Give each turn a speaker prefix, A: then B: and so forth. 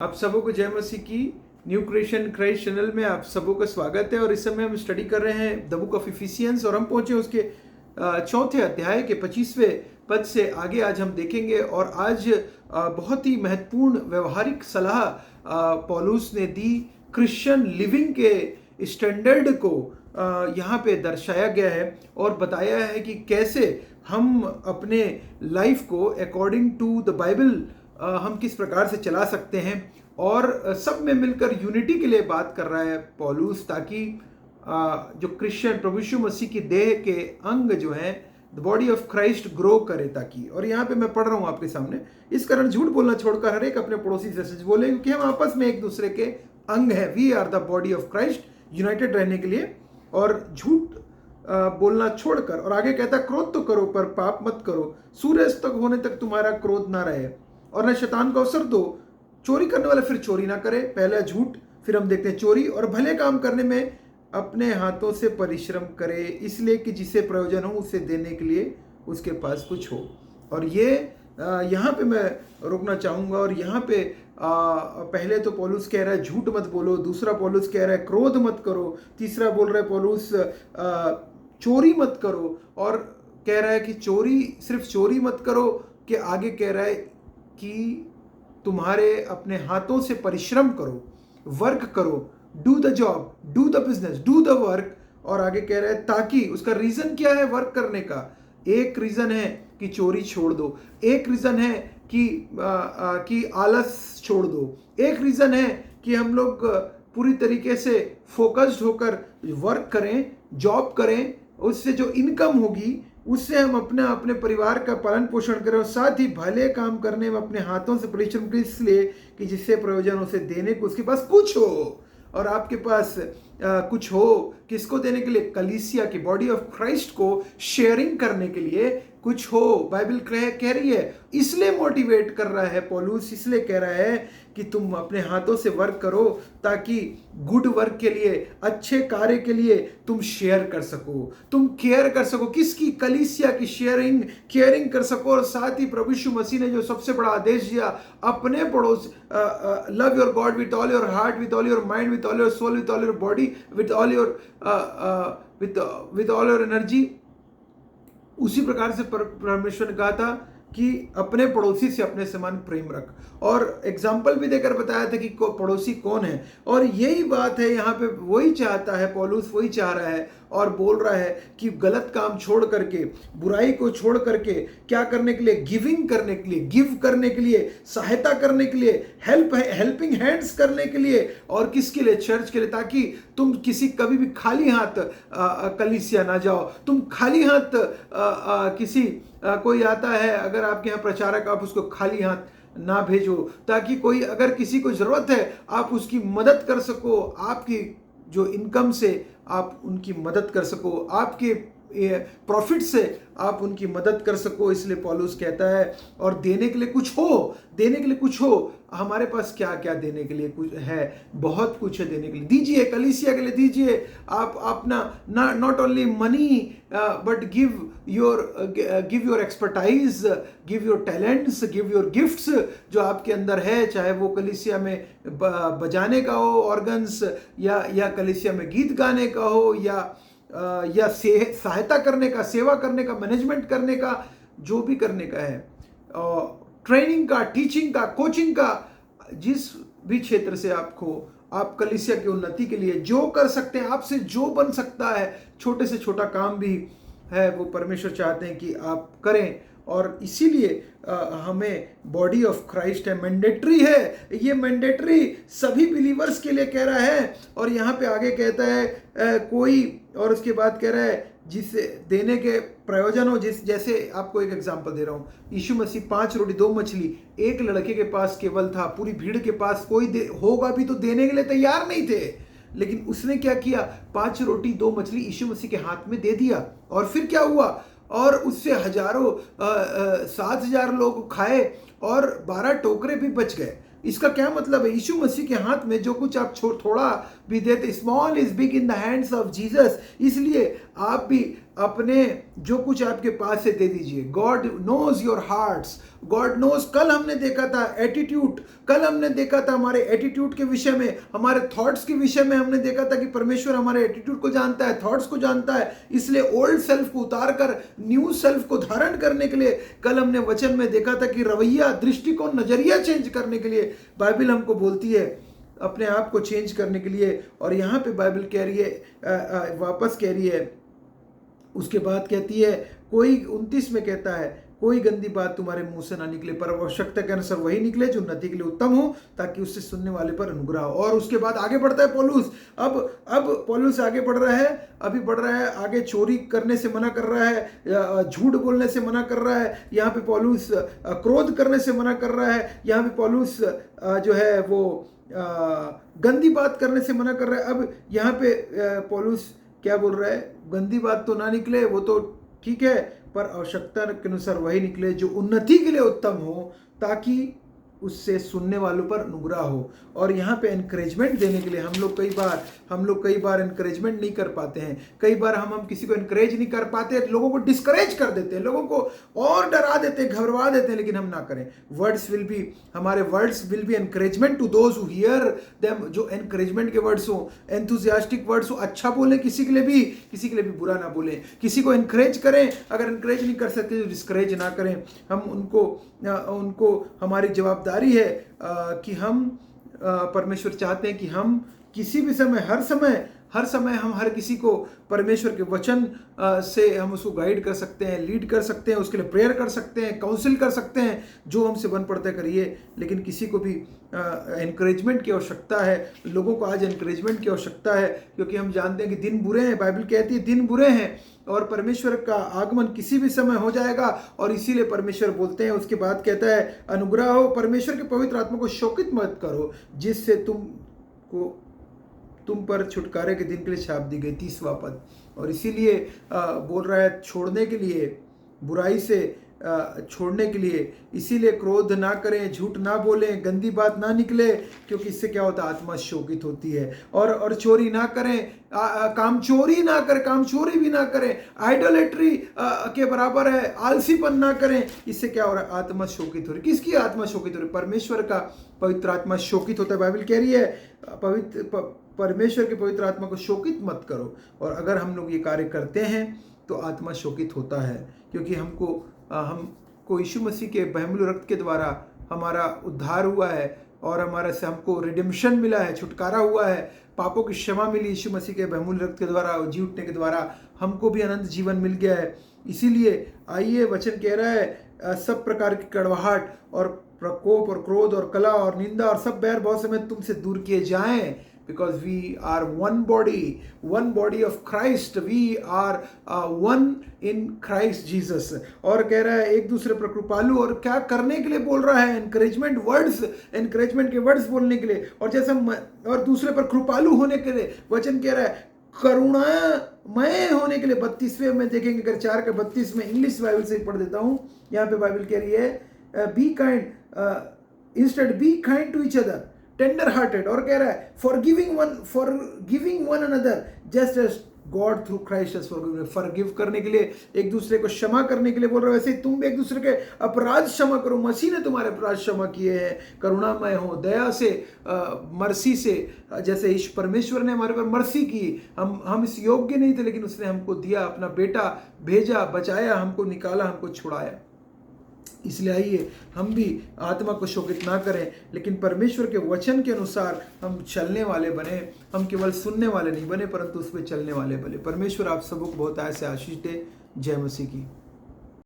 A: आप सबों को जय मसीह की। न्यू क्रिएशन क्राइस्ट चैनल में आप सबों का स्वागत है। और इस समय हम स्टडी कर रहे हैं द बुक ऑफ इफिसियंस और हम पहुंचे उसके चौथे अध्याय के 25वें पद से आगे आज हम देखेंगे। और आज बहुत ही महत्वपूर्ण व्यवहारिक सलाह पौलुस ने दी। क्रिश्चियन लिविंग के स्टैंडर्ड को यहाँ पे दर्शाया गया है और बताया है कि कैसे हम अपने लाइफ को अकॉर्डिंग टू द बाइबल हम किस प्रकार से चला सकते हैं। और सब में मिलकर यूनिटी के लिए बात कर रहा है पौलुस, ताकि जो क्रिश्चियन प्रभु यीशु मसीह की देह के अंग जो हैं the body of Christ grow करे ताकि। और यहाँ पे मैं पढ़ रहा हूँ आपके सामने, इस कारण झूठ बोलना छोड़कर हर एक अपने पड़ोसी से सच बोले, क्योंकि हम आपस में एक दूसरे के अंग हैं। We are the body of Christ, united रहने के लिए। और झूठ बोलना छोड़कर, और आगे कहता क्रोध तो करो पर पाप मत करो, सूर्यास्त तक होने तक तुम्हारा क्रोध ना रहे और न शैतान को अवसर दो। चोरी करने वाला फिर चोरी ना करे, पहला झूठ, फिर हम देखते हैं चोरी। और भले काम करने में अपने हाथों से परिश्रम करे, इसलिए कि जिसे प्रयोजन हो उसे देने के लिए उसके पास कुछ हो। और ये यहाँ पे मैं रोकना चाहूँगा। और यहाँ पे पहले तो पौलुस कह रहा है झूठ मत बोलो, दूसरा पौलुस कह रहा है क्रोध मत करो, तीसरा बोल रहा है पौलुस चोरी मत करो। और कह रहा है कि चोरी, सिर्फ चोरी मत करो, कि आगे कह रहा है कि तुम्हारे अपने हाथों से परिश्रम करो, वर्क करो, do the job, do the business, do the work. और आगे कह रहा है ताकि, उसका रीजन क्या है वर्क करने का? एक रीजन है कि चोरी छोड़ दो, एक रीजन है कि आलस छोड़ दो, एक रीजन है कि हम लोग पूरी तरीके से फोकस्ड होकर वर्क करें, जॉब करें, उससे जो इनकम होगी उससे हम अपने परिवार का पालन पोषण करें, और साथ ही भले काम करने में अपने हाथों से परिश्रम करें, इसलिए कि जिससे प्रयोजन उसे देने को उसके पास कुछ हो। और आपके पास कुछ हो, किसको देने के लिए? कलीसिया की बॉडी ऑफ क्राइस्ट को शेयरिंग करने के लिए कुछ हो। बाइबल कह रही है, इसलिए मोटिवेट कर रहा है पौलुस, इसलिए कह रहा है कि तुम अपने हाथों से वर्क करो ताकि गुड वर्क के लिए, अच्छे कार्य के लिए तुम शेयर कर सको, तुम केयर कर सको। किसकी? कलीसिया की केयरिंग कर सको। और साथ ही प्रभु यीशु मसीह ने जो सबसे बड़ा आदेश दिया, अपने पड़ोस, love your God with all your heart, with all your mind, with all your soul, with all your body, with all your energy. उसी प्रकार से परमेश्वर ने कहा था कि अपने पड़ोसी से अपने समान प्रेम रख। और एग्जाम्पल भी देकर बताया था कि पड़ोसी कौन है। और यही बात है यहाँ पे, वही चाहता है पौलुस, वही चाह रहा है और बोल रहा है कि गलत काम छोड़ करके, बुराई को छोड़ करके क्या करने के लिए? गिविंग करने के लिए, गिव करने के लिए, सहायता करने के लिए, हेल्पिंग हैंड्स करने के लिए। और किसके लिए? चर्च के लिए, ताकि तुम कभी भी खाली हाथ कलीसिया ना जाओ। तुम खाली हाथ कोई आता है, अगर आपके यहाँ प्रचारक, आप उसको खाली हाथ ना भेजो, ताकि कोई अगर किसी को जरूरत है आप उसकी मदद कर सको, आपकी जो इनकम से आप उनकी मदद कर सको, आपके प्रॉफिट से आप उनकी मदद कर सको। इसलिए पौलुस कहता है, और देने के लिए कुछ हो, देने के लिए कुछ हो। हमारे पास क्या क्या देने के लिए कुछ है? बहुत कुछ है देने के लिए। दीजिए, कलीसिया के लिए दीजिए। आप अपना not only money but give your expertise, give your talents, give your gifts जो आपके अंदर है, चाहे वो कलीसिया में बजाने का हो ऑर्गन्स, या कलीसिया में गीत गाने का हो, या सहायता करने का, सेवा करने का, मैनेजमेंट करने का, जो भी करने का है, ट्रेनिंग का, टीचिंग का, कोचिंग का, जिस भी क्षेत्र से आप कलीसिया की उन्नति के लिए जो कर सकते हैं, आपसे जो बन सकता है, छोटे से छोटा काम भी है, वो परमेश्वर चाहते हैं कि आप करें। और इसीलिए हमें बॉडी ऑफ क्राइस्ट है, मैंडेटरी है, ये मैंडेटरी सभी बिलीवर्स के लिए कह रहा है। और यहाँ पे आगे कहता है कोई, और उसके बाद कह रहा है जिससे देने के प्रयोजन हो। जैसे आपको एक एग्जांपल दे रहा हूँ, यीशु मसीह 5 रोटी 2 मछली, एक लड़के के पास केवल था, पूरी भीड़ के पास कोई होगा भी तो देने के लिए तैयार नहीं थे, लेकिन उसने क्या किया? 5 रोटी 2 मछली यीशु मसीह के हाथ में दे दिया। और फिर क्या हुआ? और उससे हजारों 7,000 लोग खाए और 12 टोकरे भी बच गए। इसका क्या मतलब है? यीशु मसीह के हाथ में जो कुछ आप थोड़ा भी देते, small is big in the hands of Jesus. इसलिए आप भी अपने जो कुछ आपके पास है दे दीजिए। God knows your hearts, God knows. कल हमने देखा था एटीट्यूड, कल हमने देखा था हमारे एटीट्यूड के विषय में, हमारे थॉट्स के विषय में हमने देखा था कि परमेश्वर हमारे एटीट्यूड को जानता है, थॉट्स को जानता है। इसलिए ओल्ड सेल्फ को उतार कर न्यू सेल्फ को धारण करने के लिए कल हमने वचन में देखा था कि रवैया, दृष्टिकोण, नजरिया चेंज करने के लिए बाइबल हमको बोलती है अपने आप को चेंज करने के लिए। और यहाँ पे बाइबल कह रही है, वापस कह रही है, उसके बाद कहती है, कोई 29 में कहता है, कोई गंदी बात तुम्हारे मुंह से ना निकले, पर आवश्यकता के अनुसार वही निकले जो उन्नति के लिए उत्तम हो, ताकि उससे सुनने वाले पर अनुग्रह हो। और उसके बाद आगे बढ़ता है पौलुस। अब पौलुस आगे बढ़ रहा है, अभी बढ़ रहा है आगे। चोरी करने से मना कर रहा है, झूठ बोलने से मना कर रहा है, यहाँ पे पौलुस क्रोध करने से मना कर रहा है, यहाँ पे पौलुस जो है वो गंदी बात करने से मना कर रहा है। अब यहाँ पे पौलुस क्या बोल रहा है, गंदी बात तो ना निकले, वो तो ठीक है, पर आवश्यकता के अनुसार वही निकले जो उन्नति के लिए उत्तम हो, ताकि उससे सुनने वालों पर अनुग्रह हो। और यहाँ पे एनकरेजमेंट देने के लिए हम लोग कई बार एनकरेजमेंट नहीं कर पाते हैं। कई बार हम किसी को एनकरेज नहीं कर पाते, लोगों को डिस्करेज कर देते हैं, लोगों को और डरा देते हैं, घबरा देते हैं, लेकिन हम ना करें। हमारे words will be encouragement to those who hear them. जो एनकरेजमेंट के वर्ड्स हो, एंथुसियास्टिक वर्ड्स हो, अच्छा बोले किसी के लिए भी बुरा ना बोले। किसी को एनकरेज करें, अगर एनकरेज नहीं कर सकते तो डिस्करेज ना करें। हम उनको हमारी जवाबदारी है कि हम परमेश्वर चाहते हैं कि हम किसी भी समय, हर समय हम हर किसी को परमेश्वर के वचन से हम उसको गाइड कर सकते हैं, लीड कर सकते हैं, उसके लिए प्रेयर कर सकते हैं, काउंसिल कर सकते हैं, जो हमसे बन पड़ता करिए। लेकिन किसी को भी एनकरेजमेंट की आवश्यकता है। लोगों को आज एनकरेजमेंट की आवश्यकता है, क्योंकि हम जानते हैं कि दिन बुरे हैं। बाइबल कहती है दिन बुरे हैं और परमेश्वर का आगमन किसी भी समय हो जाएगा। और इसीलिए परमेश्वर बोलते हैं, उसके बाद कहता है अनुग्रह हो, परमेश्वर के पवित्र आत्मा को शोकित मत करो, जिससे तुम पर छुटकारे के दिन के लिए छाप दी गई। 30वां पद। और इसीलिए बोल रहा है छोड़ने के लिए, बुराई से छोड़ने के लिए। इसीलिए क्रोध ना करें, झूठ ना बोलें, गंदी बात ना निकले, क्योंकि इससे क्या होता है, आत्मा शोकित होती है। और चोरी ना करें, कामचोरी ना करें, कामचोरी भी ना करें, आइडोलेट्री के बराबर है, आलसीपन ना करें। इससे क्या हो रहा है, आत्मा शोकित हो रही। किसकी आत्मा शोकित हो रही? परमेश्वर का पवित्र आत्मा शोकित होता है। बाइबल कह रही है परमेश्वर के पवित्र आत्मा को शोकित मत करो। और अगर हम लोग ये कार्य करते हैं तो आत्मा शोकित होता है, क्योंकि हमको यीशु मसीह के बहुमूल्य रक्त के द्वारा हमारा उद्धार हुआ है और हमारे से हमको रिडेम्पशन मिला है, छुटकारा हुआ है, पापों की क्षमा मिली यीशु मसीह के बहुमूल्य रक्त के द्वारा, जी उठने के द्वारा हमको भी अनंत जीवन मिल गया है। इसीलिए आइए, वचन कह रहा है सब प्रकार की कड़वाहट और प्रकोप और क्रोध और कला और निंदा और सब बैर बहुत समय तुमसे दूर किए जाएं, because we are one body of Christ, we are one in Christ Jesus। और कह रहा है एक दूसरे पर कृपालु, और क्या करने के लिए बोल रहा है, एनकरेजमेंट के वर्ड्स बोलने के लिए, और जैसे और दूसरे पर कृपालु होने के लिए। वचन कह रहा है करुणामय होने के लिए। 32वें में देखेंगे, अगर 4 के 32 में, इंग्लिश बाइबल से पढ़ देता हूँ। यहाँ पे बाइबल कह रही है be kind to each other, tender hearted. और कह रहा है forgiving one another just as God through Christ has forgiven. Forgive करने के लिए, एक दूसरे को क्षमा करने के लिए बोल रहा है। वैसे ही तुम भी एक दूसरे के अपराध क्षमा करो, मसीह ने तुम्हारे अपराध क्षमा किए हैं। करुणामय हो, दया से, मर्सी से, जैसे ईश परमेश्वर ने हमारे पर मर्सी की। हम इस योग्य नहीं थे, लेकिन उसने हमको दिया, अपना बेटा भेजा, बचाया, हमको निकाला, हमको छुड़ाया। इसलिए आइए हम भी आत्मा को शोकित ना करें, लेकिन परमेश्वर के वचन के अनुसार हम चलने वाले बने। हम केवल सुनने वाले नहीं बने, परंतु उस पर चलने वाले बने। परमेश्वर आप सबको बहुत ऐसे आशीष दे। जय मसीह की।